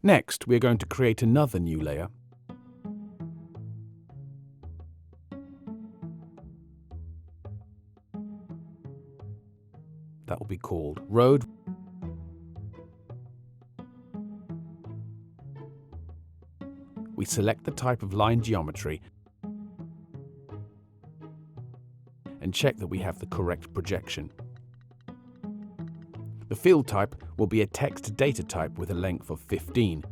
Next, we are going to create another new layer. That will be called Road. We select the type of line geometry and check that we have the correct projection. The field type will be a text data type with a length of 15.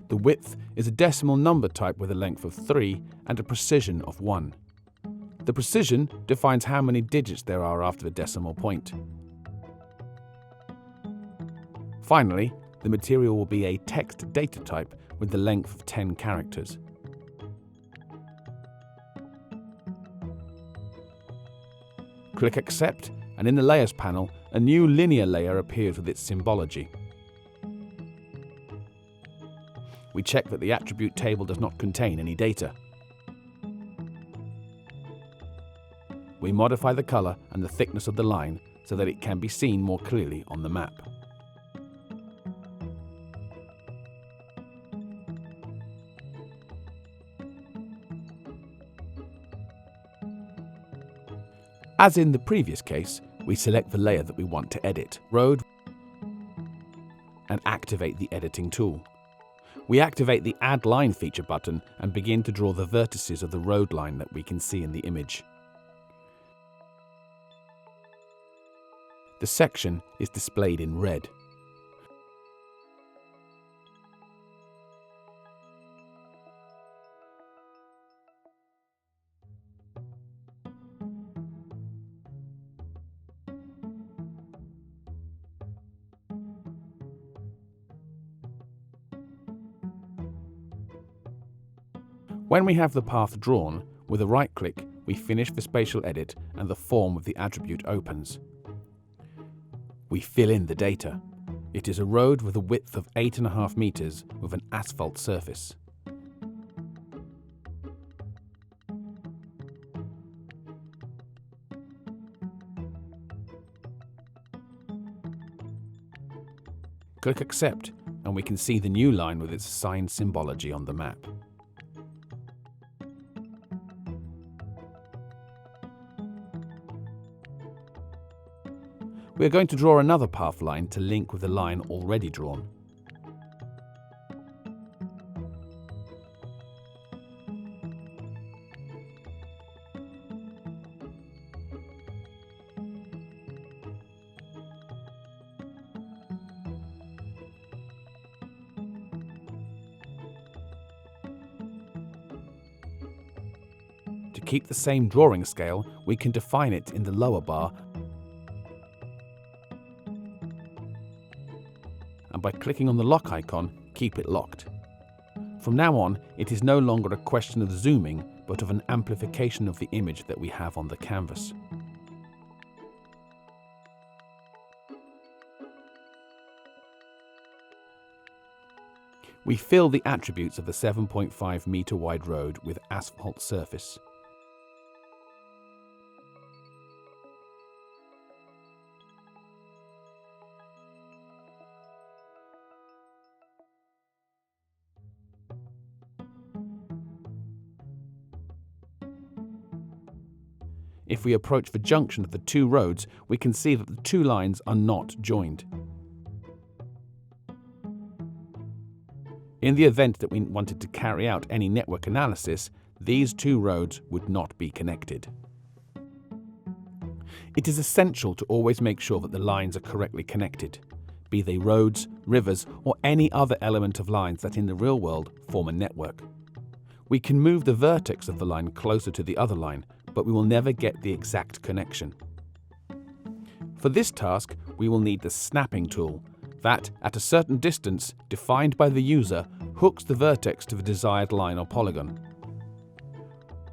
The width is a decimal number type with a length of 3 and a precision of 1. The precision defines how many digits there are after the decimal point. Finally, the material will be a text data type with the length of 10 characters. Click Accept, and in the Layers panel, a new linear layer appears with its symbology. We check that the attribute table does not contain any data. We modify the color and the thickness of the line so that it can be seen more clearly on the map. As in the previous case, we select the layer that we want to edit, Road, and activate the editing tool. We activate the Add Line feature button and begin to draw the vertices of the road line that we can see in the image. The section is displayed in red. When we have the path drawn, with a right click, we finish the spatial edit and the form of the attribute opens. We fill in the data. It is a road with a width of 8.5 meters with an asphalt surface. Click Accept, and we can see the new line with its assigned symbology on the map. We are going to draw another path line to link with the line already drawn. To keep the same drawing scale, we can define it in the lower bar, and by clicking on the lock icon, keep it locked. From now on, it is no longer a question of zooming, but of an amplification of the image that we have on the canvas. We fill the attributes of the 7.5 meter wide road with asphalt surface. If we approach the junction of the two roads, we can see that the two lines are not joined. In the event that we wanted to carry out any network analysis, these two roads would not be connected. It is essential to always make sure that the lines are correctly connected, be they roads, rivers, or any other element of lines that in the real world form a network. We can move the vertex of the line closer to the other line, but we will never get the exact connection. For this task, we will need the snapping tool that, at a certain distance defined by the user, hooks the vertex to the desired line or polygon.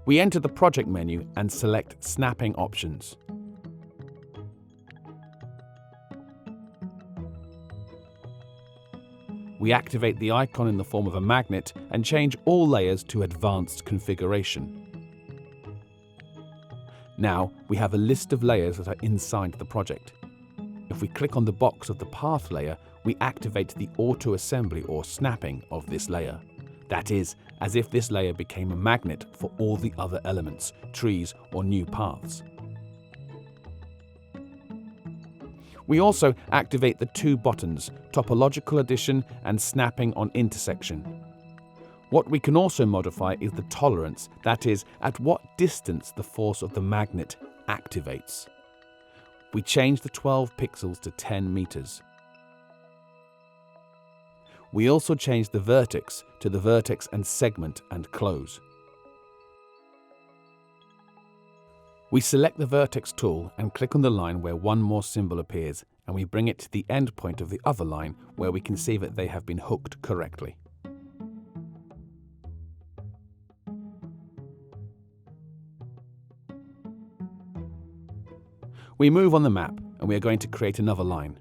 We enter the project menu and select Snapping We activate the icon in the form of a magnet and change all layers to advanced configuration. Now we have a list of layers that are inside the project. If we click on the box of the path layer, we activate the auto-assembly or snapping of this layer. That is, as if this layer became a magnet for all the other elements, trees, or new paths. We also activate the two buttons, topological addition and snapping on intersection. What we can also modify is the tolerance, that is, at what distance the force of the magnet activates. We change the 12 pixels to 10 meters. We also change the vertex to the vertex and segment and close. We select the vertex tool and click on the line where one more symbol appears, and we bring it to the end point of the other line where we can see that they have been hooked correctly. We move on the map and we are going to create another line.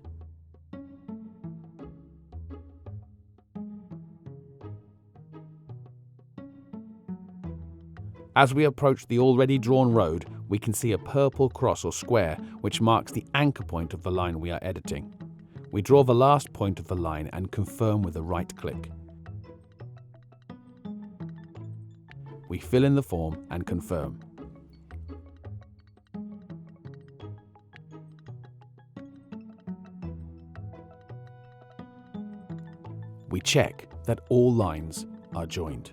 As we approach the already drawn road, we can see a purple cross or square which marks the anchor point of the line we are editing. We draw the last point of the line and confirm with a right click. We fill in the form and confirm. We check that all lines are joined.